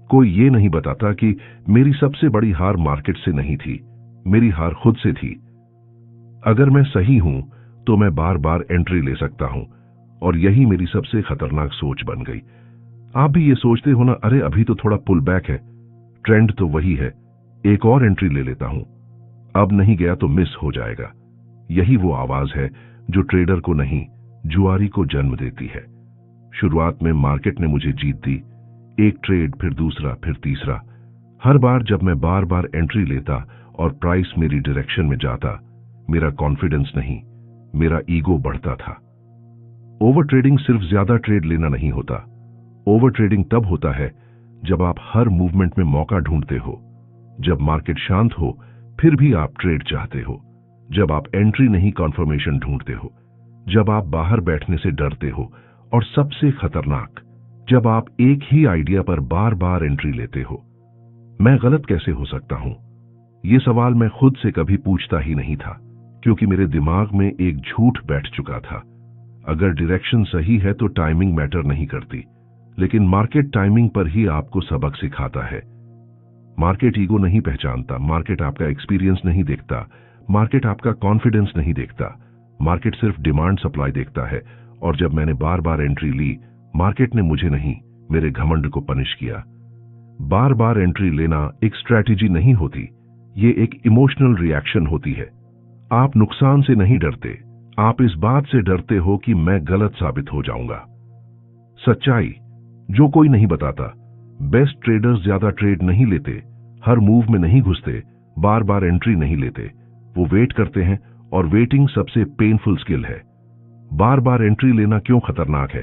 कोई ये नहीं बताता कि मेरी सबसे बड़ी हार मार्केट से नहीं थी, मेरी हार खुद से थी। अगर मैं सही हूं तो मैं बार बार एंट्री ले सकता हूं, और यही मेरी सबसे खतरनाक सोच बन गई। आप भी ये सोचते हो ना, अरे अभी तो थोड़ा पुल बैक है, ट्रेंड तो वही है, एक और एंट्री ले लेता हूं, अब नहीं गया तो मिस हो जाएगा। यही वो आवाज है जो ट्रेडर को नहीं, जुआरी को जन्म देती है। शुरुआत में मार्केट ने मुझे जीत दी, एक ट्रेड, फिर दूसरा, फिर तीसरा। हर बार जब मैं बार बार एंट्री लेता और प्राइस मेरी डायरेक्शन में जाता, मेरा कॉन्फिडेंस नहीं, मेरा ईगो बढ़ता था। ओवर ट्रेडिंग सिर्फ ज्यादा ट्रेड लेना नहीं होता। ओवर ट्रेडिंग तब होता है जब आप हर मूवमेंट में मौका ढूंढते हो, जब मार्केट शांत हो फिर भी आप ट्रेड चाहते हो, जब आप एंट्री नहीं कॉन्फर्मेशन ढूंढते हो, जब आप बाहर बैठने से डरते हो, और सबसे खतरनाक, जब आप एक ही आइडिया पर बार बार एंट्री लेते हो। मैं गलत कैसे हो सकता हूं? ये सवाल मैं खुद से कभी पूछता ही नहीं था, क्योंकि मेरे दिमाग में एक झूठ बैठ चुका था। अगर डायरेक्शन सही है तो टाइमिंग मैटर नहीं करती, लेकिन मार्केट टाइमिंग पर ही आपको सबक सिखाता है। मार्केट ईगो नहीं पहचानता, मार्केट आपका एक्सपीरियंस नहीं देखता, मार्केट आपका कॉन्फिडेंस नहीं देखता, मार्केट सिर्फ डिमांड सप्लाई देखता है। और जब मैंने बार बार एंट्री ली, मार्केट ने मुझे नहीं, मेरे घमंड को पनिश किया। बार बार एंट्री लेना एक स्ट्रैटेजी नहीं होती, ये एक इमोशनल रिएक्शन होती है। आप नुकसान से नहीं डरते, आप इस बात से डरते हो कि मैं गलत साबित हो जाऊंगा। सच्चाई जो कोई नहीं बताता, बेस्ट ट्रेडर्स ज्यादा ट्रेड नहीं लेते, हर मूव में नहीं घुसते, बार बार एंट्री नहीं लेते, वो वेट करते हैं, और वेटिंग सबसे पेनफुल स्किल है। बार बार एंट्री लेना क्यों खतरनाक है?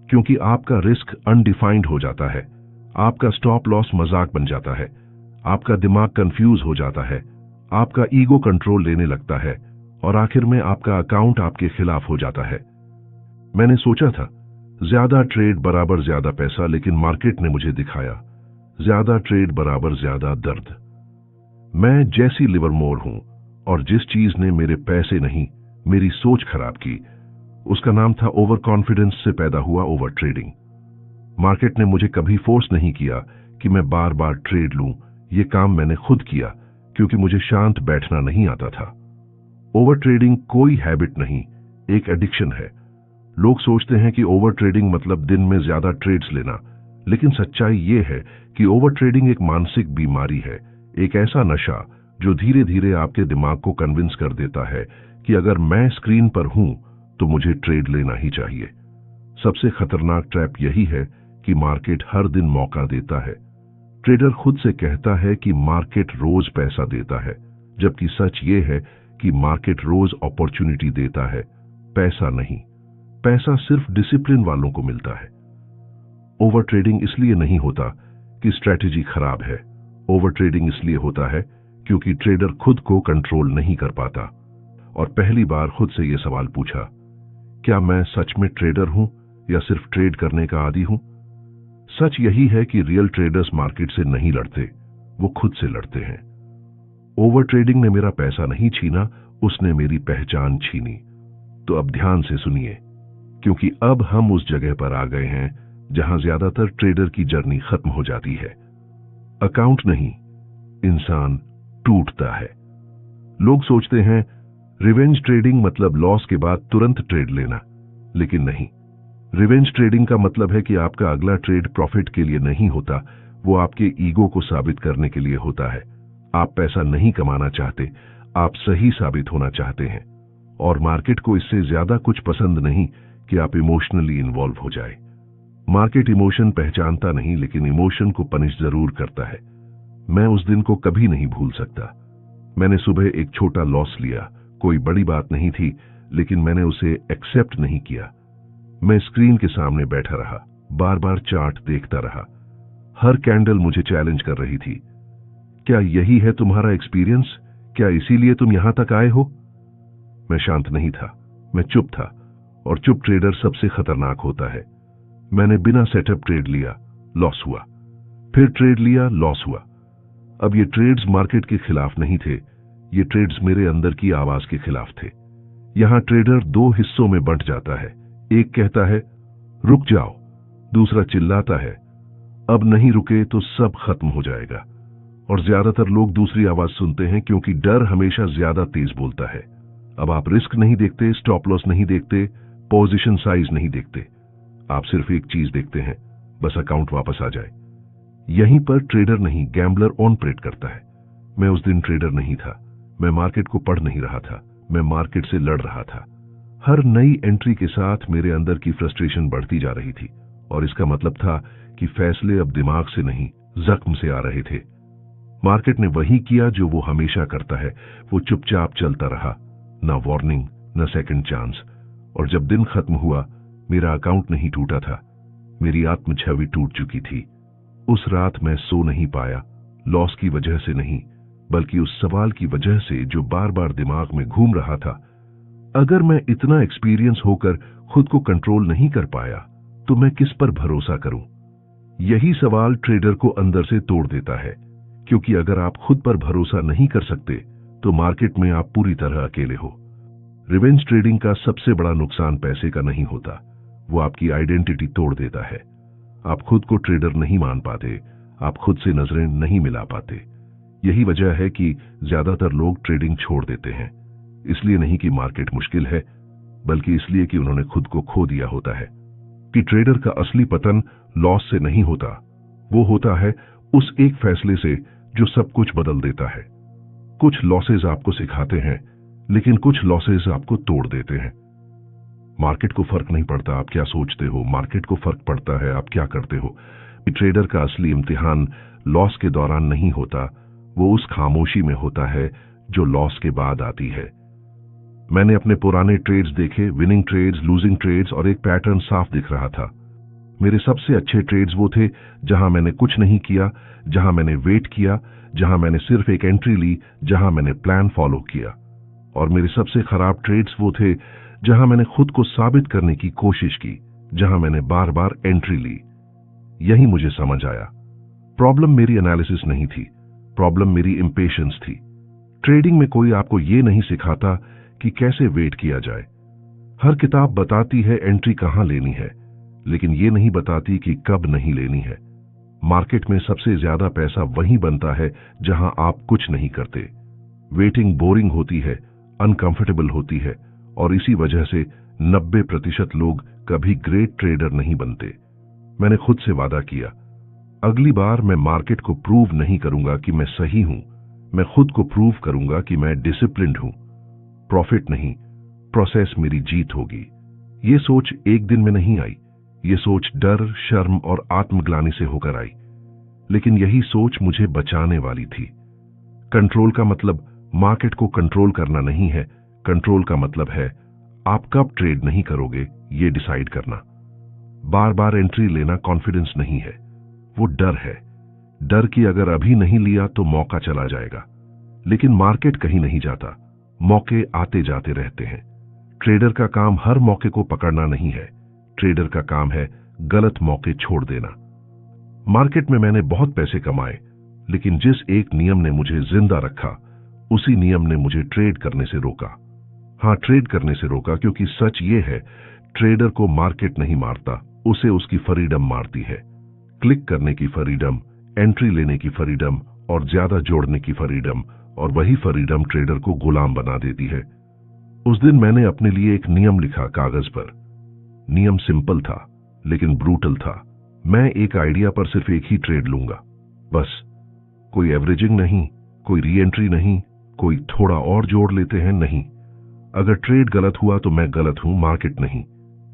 क्योंकि आपका रिस्क अनडिफाइंड हो जाता है, आपका स्टॉप लॉस मजाक बन जाता है, आपका दिमाग कंफ्यूज हो जाता है, आपका ईगो कंट्रोल लेने लगता है, और आखिर में आपका अकाउंट आपके खिलाफ हो जाता है। मैंने सोचा था ज्यादा ट्रेड बराबर ज्यादा पैसा, लेकिन मार्केट ने मुझे दिखाया ज्यादा ट्रेड बराबर ज्यादा दर्द। मैं जैसी लिवरमोर हूं, और जिस चीज ने मेरे पैसे नहीं, मेरी सोच खराब की, उसका नाम था ओवर कॉन्फिडेंस से पैदा हुआ ओवर ट्रेडिंग। मार्केट ने मुझे कभी फोर्स नहीं किया कि मैं बार बार ट्रेड लूं, ये काम मैंने खुद किया, क्योंकि मुझे शांत बैठना नहीं आता था। ओवर ट्रेडिंग कोई हैबिट नहीं, एक एडिक्शन है। लोग सोचते हैं कि ओवर ट्रेडिंग मतलब दिन में ज्यादा ट्रेड्स लेना, लेकिन सच्चाई ये है कि ओवर ट्रेडिंग एक मानसिक बीमारी है, एक ऐसा नशा जो धीरे धीरे आपके दिमाग को कन्विंस कर देता है कि अगर मैं स्क्रीन पर हूं तो मुझे ट्रेड लेना ही चाहिए। सबसे खतरनाक ट्रैप यही है कि मार्केट हर दिन मौका देता है। ट्रेडर खुद से कहता है कि मार्केट रोज पैसा देता है, जबकि सच ये है कि मार्केट रोज अपॉर्चुनिटी देता है, पैसा नहीं। पैसा सिर्फ डिसिप्लिन वालों को मिलता है। ओवर ट्रेडिंग इसलिए नहीं होता कि स्ट्रैटेजी खराब है, ओवर ट्रेडिंग इसलिए होता है क्योंकि ट्रेडर खुद को कंट्रोल नहीं कर पाता। और पहली बार खुद से यह सवाल पूछा, क्या मैं सच में ट्रेडर हूं या सिर्फ ट्रेड करने का आदी हूं? सच यही है कि रियल ट्रेडर्स मार्केट से नहीं लड़ते, वो खुद से लड़ते हैं। ओवर ट्रेडिंग ने मेरा पैसा नहीं छीना, उसने मेरी पहचान छीनी। तो अब ध्यान से सुनिए, क्योंकि अब हम उस जगह पर आ गए हैं जहां ज्यादातर ट्रेडर की जर्नी खत्म हो जाती है। अकाउंट नहीं, इंसान टूटता है। लोग सोचते हैं रिवेंज ट्रेडिंग मतलब लॉस के बाद तुरंत ट्रेड लेना, लेकिन नहीं। रिवेंज ट्रेडिंग का मतलब है कि आपका अगला ट्रेड प्रॉफिट के लिए नहीं होता, वो आपके ईगो को साबित करने के लिए होता है। आप पैसा नहीं कमाना चाहते, आप सही साबित होना चाहते हैं, और मार्केट को इससे ज्यादा कुछ पसंद नहीं कि आप इमोशनली इन्वॉल्व हो जाए। मार्केट इमोशन पहचानता नहीं, लेकिन इमोशन को पनिश जरूर करता है। मैं उस दिन को कभी नहीं भूल सकता। मैंने सुबह एक छोटा लॉस लिया, कोई बड़ी बात नहीं थी, लेकिन मैंने उसे एक्सेप्ट नहीं किया। मैं स्क्रीन के सामने बैठा रहा, बार बार चार्ट देखता रहा। हर कैंडल मुझे चैलेंज कर रही थी। क्या यही है तुम्हारा एक्सपीरियंस? क्या इसीलिए तुम यहां तक आए हो? मैं शांत नहीं था, मैं चुप था, और चुप ट्रेडर सबसे खतरनाक होता है। मैंने बिना सेटअप ट्रेड लिया, लॉस हुआ, फिर ट्रेड लिया, लॉस हुआ। अब ये ट्रेड्स मार्केट के खिलाफ नहीं थे, ये ट्रेड्स मेरे अंदर की आवाज के खिलाफ थे। यहां ट्रेडर दो हिस्सों में बंट जाता है, एक कहता है रुक जाओ, दूसरा चिल्लाता है अब नहीं रुके तो सब खत्म हो जाएगा। और ज्यादातर लोग दूसरी आवाज सुनते हैं क्योंकि डर हमेशा ज्यादा तेज बोलता है। अब आप रिस्क नहीं देखते, स्टॉप लॉस नहीं देखते, पोजीशन साइज नहीं देखते। आप सिर्फ एक चीज देखते हैं, बस अकाउंट वापस आ जाए। यहीं पर ट्रेडर नहीं, गैम्बलर ऑन ऑपरेट करता है। मैं उस दिन ट्रेडर नहीं था। मैं मार्केट को पढ़ नहीं रहा था, मैं मार्केट से लड़ रहा था। हर नई एंट्री के साथ मेरे अंदर की फ्रस्ट्रेशन बढ़ती जा रही थी और इसका मतलब था कि फैसले अब दिमाग से नहीं, जख्म से आ रहे थे। मार्केट ने वही किया जो वो हमेशा करता है, वो चुपचाप चलता रहा, ना वार्निंग, ना सेकंड चांस। और जब दिन खत्म हुआ, मेरा अकाउंट नहीं टूटा था, मेरी आत्म छवि टूट चुकी थी। उस रात मैं सो नहीं पाया, लॉस की वजह से नहीं, बल्कि उस सवाल की वजह से जो बार बार दिमाग में घूम रहा था। अगर मैं इतना एक्सपीरियंस होकर खुद को कंट्रोल नहीं कर पाया तो मैं किस पर भरोसा करूं? यही सवाल ट्रेडर को अंदर से तोड़ देता है, क्योंकि अगर आप खुद पर भरोसा नहीं कर सकते तो मार्केट में आप पूरी तरह अकेले हो। रिवेंज ट्रेडिंग का सबसे बड़ा नुकसान पैसे का नहीं होता, वो आपकी आइडेंटिटी तोड़ देता है। आप खुद को ट्रेडर नहीं मान पाते, आप खुद से नजरें नहीं मिला पाते। यही वजह है कि ज्यादातर लोग ट्रेडिंग छोड़ देते हैं। इसलिए नहीं कि मार्केट मुश्किल है, बल्कि इसलिए कि उन्होंने खुद को खो दिया होता है। कि ट्रेडर का असली पतन लॉस से नहीं होता, वो होता है उस एक फैसले से जो सब कुछ बदल देता है। कुछ लॉसेज आपको सिखाते हैं, लेकिन कुछ लॉसेज आपको तोड़ देते हैं। मार्केट को फर्क नहीं पड़ता आप क्या सोचते हो, मार्केट को फर्क पड़ता है आप क्या करते हो। ट्रेडर का असली इम्तिहान लॉस के दौरान नहीं होता, वो उस खामोशी में होता है जो लॉस के बाद आती है। मैंने अपने पुराने ट्रेड्स देखे, विनिंग ट्रेड्स, लूजिंग ट्रेड्स, और एक पैटर्न साफ दिख रहा था। मेरे सबसे अच्छे ट्रेड्स वो थे जहां मैंने कुछ नहीं किया, जहां मैंने वेट किया, जहां मैंने सिर्फ एक एंट्री ली, जहां मैंने प्लान फॉलो किया। और मेरे सबसे खराब ट्रेड्स वो थे जहां मैंने खुद को साबित करने की कोशिश की, जहां मैंने बार बार एंट्री ली। यही मुझे समझ आया, प्रॉब्लम मेरी एनालिसिस नहीं थी, प्रॉब्लम मेरी इंपेशेंस थी। ट्रेडिंग में कोई आपको ये नहीं सिखाता कि कैसे वेट किया जाए। हर किताब बताती है एंट्री कहां लेनी है, लेकिन ये नहीं बताती कि कब नहीं लेनी है। मार्केट में सबसे ज्यादा पैसा वहीं बनता है जहां आप कुछ नहीं करते। वेटिंग बोरिंग होती है, अनकंफर्टेबल होती है, और इसी वजह से 90% लोग कभी ग्रेट ट्रेडर नहीं बनते। मैंने खुद से वादा किया, अगली बार मैं मार्केट को प्रूव नहीं करूंगा कि मैं सही हूं, मैं खुद को प्रूव करूंगा कि मैं डिसिप्लिन्ड हूं। प्रॉफिट नहीं, प्रोसेस मेरी जीत होगी। ये सोच एक दिन में नहीं आई, ये सोच डर, शर्म और आत्मग्लानि से होकर आई। लेकिन यही सोच मुझे बचाने वाली थी। कंट्रोल का मतलब मार्केट को कंट्रोल करना नहीं है, कंट्रोल का मतलब है आप कब ट्रेड नहीं करोगे ये डिसाइड करना। बार बार एंट्री लेना कॉन्फिडेंस नहीं है, वो डर है। डर कि अगर अभी नहीं लिया तो मौका चला जाएगा। लेकिन मार्केट कहीं नहीं जाता, मौके आते जाते रहते हैं। ट्रेडर का काम हर मौके को पकड़ना नहीं है, ट्रेडर का काम है गलत मौके छोड़ देना। मार्केट में मैंने बहुत पैसे कमाए, लेकिन जिस एक नियम ने मुझे जिंदा रखा, उसी नियम ने मुझे ट्रेड करने से रोका। हाँ, ट्रेड करने से रोका, क्योंकि सच ये है, ट्रेडर को मार्केट नहीं मारता, उसे उसकी फ्रीडम मारती है। क्लिक करने की फ्रीडम, एंट्री लेने की फ्रीडम और ज्यादा जोड़ने की फ्रीडम, और वही फ्रीडम ट्रेडर को गुलाम बना देती है। उस दिन मैंने अपने लिए एक नियम लिखा कागज पर। नियम सिंपल था, लेकिन ब्रूटल था। मैं एक आइडिया पर सिर्फ एक ही ट्रेड लूंगा, बस। कोई एवरेजिंग नहीं, कोई री एंट्री नहीं, कोई थोड़ा और जोड़ लेते हैं नहीं। अगर ट्रेड गलत हुआ तो मैं गलत हूं, मार्केट नहीं।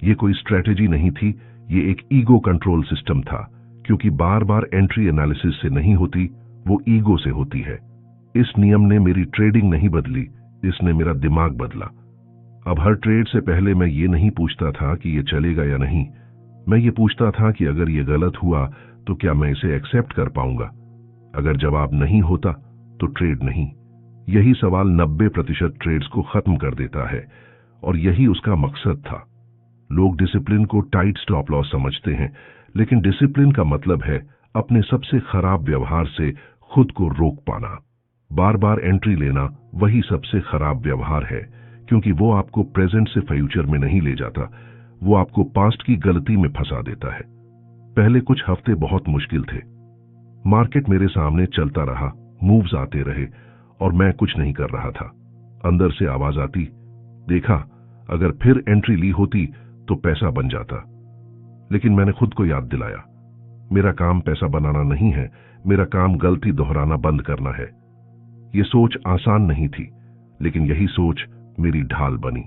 ये कोई स्ट्रेटेजी नहीं थी, ये एक ईगो कंट्रोल सिस्टम था, क्योंकि बार बार एंट्री एनालिसिस से नहीं होती, वो ईगो से होती है। इस नियम ने मेरी ट्रेडिंग नहीं बदली, इसने मेरा दिमाग बदला। अब हर ट्रेड से पहले मैं ये नहीं पूछता था कि ये चलेगा या नहीं, मैं ये पूछता था कि अगर ये गलत हुआ तो क्या मैं इसे एक्सेप्ट कर पाऊंगा। अगर जवाब नहीं होता तो ट्रेड नहीं। यही सवाल 90% ट्रेड्स को खत्म कर देता है, और यही उसका मकसद था। लोग डिसिप्लिन को टाइट स्टॉप लॉस समझते हैं, लेकिन डिसिप्लिन का मतलब है अपने सबसे खराब व्यवहार से खुद को रोक पाना। बार बार एंट्री लेना वही सबसे खराब व्यवहार है, क्योंकि वो आपको प्रेजेंट से फ्यूचर में नहीं ले जाता, वो आपको पास्ट की गलती में फंसा देता है। पहले कुछ हफ्ते बहुत मुश्किल थे। मार्केट मेरे सामने चलता रहा, मूव्स आते रहे और मैं कुछ नहीं कर रहा था। अंदर से आवाज आती, देखा अगर फिर एंट्री ली होती तो पैसा बन जाता। लेकिन मैंने खुद को याद दिलाया, मेरा काम पैसा बनाना नहीं है, मेरा काम गलती दोहराना बंद करना है। ये सोच आसान नहीं थी, लेकिन यही सोच मेरी ढाल बनी।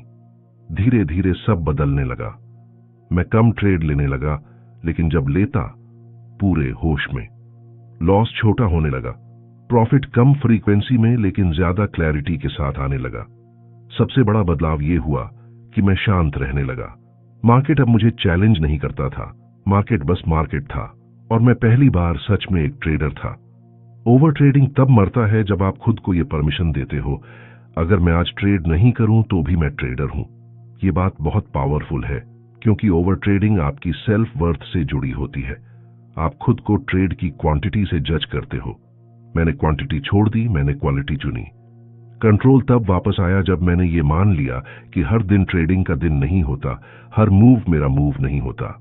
धीरे धीरे सब बदलने लगा। मैं कम ट्रेड लेने लगा, लेकिन जब लेता पूरे होश में। लॉस छोटा होने लगा, प्रॉफिट कम फ्रीक्वेंसी में लेकिन ज्यादा क्लैरिटी के साथ आने लगा। सबसे बड़ा बदलाव यह हुआ कि मैं शांत रहने लगा। मार्केट अब मुझे चैलेंज नहीं करता था, मार्केट बस मार्केट था और मैं पहली बार सच में एक ट्रेडर था। ओवर ट्रेडिंग तब मरता है जब आप खुद को यह परमिशन देते हो, अगर मैं आज ट्रेड नहीं करूं तो भी मैं ट्रेडर हूं। ये बात बहुत पावरफुल है, क्योंकि ओवर ट्रेडिंग आपकी सेल्फ वर्थ से जुड़ी होती है। आप खुद को ट्रेड की क्वांटिटी से जज करते हो। मैंने क्वांटिटी छोड़ दी, मैंने क्वालिटी चुनी। कंट्रोल तब वापस आया जब मैंने ये मान लिया कि हर दिन ट्रेडिंग का दिन नहीं होता, हर मूव मेरा मूव नहीं होता।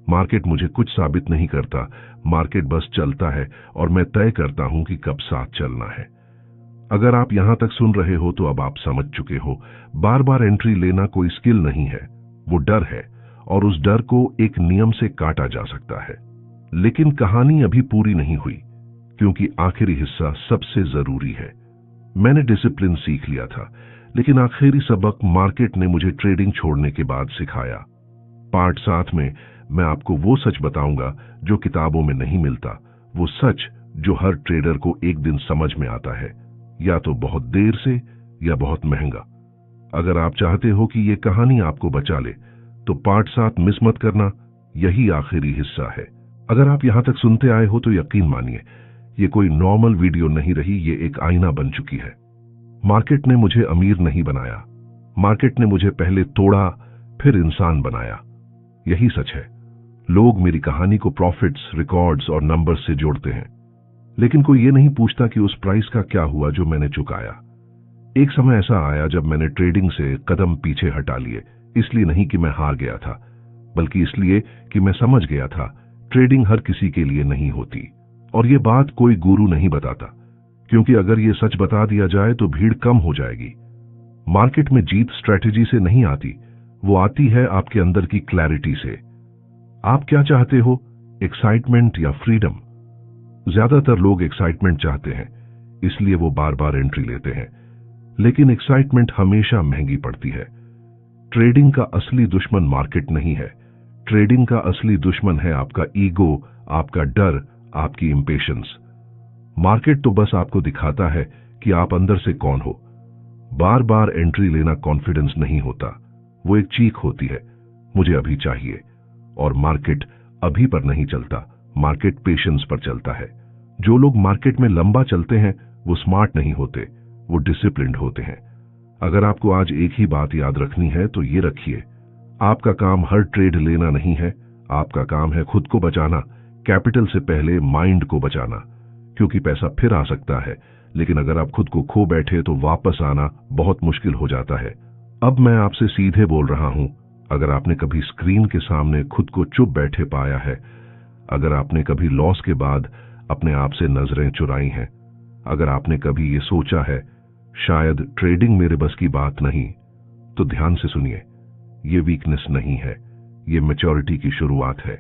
मार्केट मुझे कुछ साबित नहीं करता, मार्केट बस चलता है और मैं तय करता हूं कि कब साथ चलना है। अगर आप यहां तक सुन रहे हो तो अब आप समझ चुके हो, बार बार एंट्री लेना कोई स्किल नहीं है, वो डर है और उस डर को एक नियम से काटा जा सकता है। लेकिन कहानी अभी पूरी नहीं हुई, क्योंकि आखिरी हिस्सा सबसे जरूरी है। मैंने डिसिप्लिन सीख लिया था, लेकिन आखिरी सबक मार्केट ने मुझे ट्रेडिंग छोड़ने के बाद सिखाया। पार्ट 7 में मैं आपको वो सच बताऊंगा जो किताबों में नहीं मिलता, वो सच जो हर ट्रेडर को एक दिन समझ में आता है, या तो बहुत देर से या बहुत महंगा। अगर आप चाहते हो कि ये कहानी आपको बचा ले तो पार्ट 7 मिस मत करना, यही आखिरी हिस्सा है। अगर आप यहां तक सुनते आए हो तो यकीन मानिए, ये कोई नॉर्मल वीडियो नहीं रही, ये एक आईना बन चुकी है। मार्केट ने मुझे अमीर नहीं बनाया, मार्केट ने मुझे पहले तोड़ा फिर इंसान बनाया। यही सच है। लोग मेरी कहानी को प्रॉफिट्स, रिकॉर्ड्स और नंबर्स से जोड़ते हैं, लेकिन कोई ये नहीं पूछता कि उस प्राइस का क्या हुआ जो मैंने चुकाया। एक समय ऐसा आया जब मैंने ट्रेडिंग से कदम पीछे हटा लिए, इसलिए नहीं कि मैं हार गया था, बल्कि इसलिए कि मैं समझ गया था ट्रेडिंग हर किसी के लिए नहीं होती। और ये बात कोई गुरु नहीं बताता, क्योंकि अगर ये सच बता दिया जाए तो भीड़ कम हो जाएगी। मार्केट में जीत स्ट्रेटेजी से नहीं आती, वो आती है आपके अंदर की क्लैरिटी से। आप क्या चाहते हो, एक्साइटमेंट या फ्रीडम? ज्यादातर लोग एक्साइटमेंट चाहते हैं, इसलिए वो बार बार एंट्री लेते हैं, लेकिन एक्साइटमेंट हमेशा महंगी पड़ती है। ट्रेडिंग का असली दुश्मन मार्केट नहीं है, ट्रेडिंग का असली दुश्मन है आपका ईगो, आपका डर, आपकी इंपेशेंस। मार्केट तो बस आपको दिखाता है कि आप अंदर से कौन हो। बार बार एंट्री लेना कॉन्फिडेंस नहीं होता, वो एक चीख होती है, मुझे अभी चाहिए। और मार्केट अभी पर नहीं चलता, मार्केट पेशेंस पर चलता है। जो लोग मार्केट में लंबा चलते हैं वो स्मार्ट नहीं होते, वो डिसिप्लिन्ड होते हैं। अगर आपको आज एक ही बात याद रखनी है तो ये रखिए, आपका काम हर ट्रेड लेना नहीं है, आपका काम है खुद को बचाना, कैपिटल से पहले माइंड को बचाना। क्योंकि पैसा फिर आ सकता है, लेकिन अगर आप खुद को खो बैठे तो वापस आना बहुत मुश्किल हो जाता है। अब मैं आपसे सीधे बोल रहा हूं, अगर आपने कभी स्क्रीन के सामने खुद को चुप बैठे पाया है, अगर आपने कभी लॉस के बाद अपने आप से नजरें चुराई हैं, अगर आपने कभी ये सोचा है शायद ट्रेडिंग मेरे बस की बात नहीं, तो ध्यान से सुनिए, ये वीकनेस नहीं है, ये मैच्योरिटी की शुरुआत है।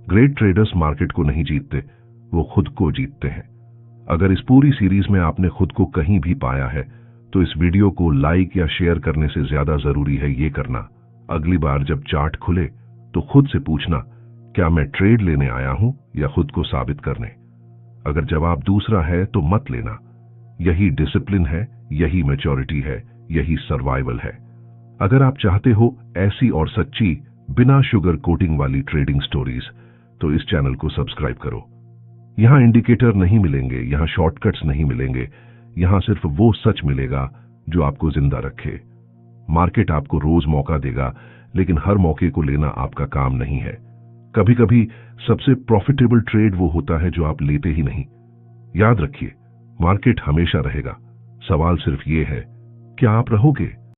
ग्रेट ट्रेडर्स मार्केट को नहीं जीतते, वो खुद को जीतते हैं। अगर इस पूरी सीरीज में आपने खुद को कहीं भी पाया है तो इस वीडियो को लाइक या शेयर करने से ज्यादा जरूरी है ये करना, अगली बार जब चार्ट खुले तो खुद से पूछना, क्या मैं ट्रेड लेने आया हूं या खुद को साबित करने? अगर जवाब दूसरा है तो मत लेना। यही डिसिप्लिन है, यही मैच्योरिटी है, यही सर्वाइवल है। अगर आप चाहते हो ऐसी और सच्ची बिना शुगर कोटिंग वाली ट्रेडिंग स्टोरीज, तो इस चैनल को सब्सक्राइब करो। यहां इंडिकेटर नहीं मिलेंगे, यहां शॉर्टकट्स नहीं मिलेंगे, यहां सिर्फ वो सच मिलेगा जो आपको जिंदा रखे। मार्केट आपको रोज मौका देगा, लेकिन हर मौके को लेना आपका काम नहीं है। कभी कभी सबसे प्रॉफिटेबल ट्रेड वो होता है जो आप लेते ही नहीं। याद रखिए, मार्केट हमेशा रहेगा, सवाल सिर्फ ये है, क्या आप रहोगे?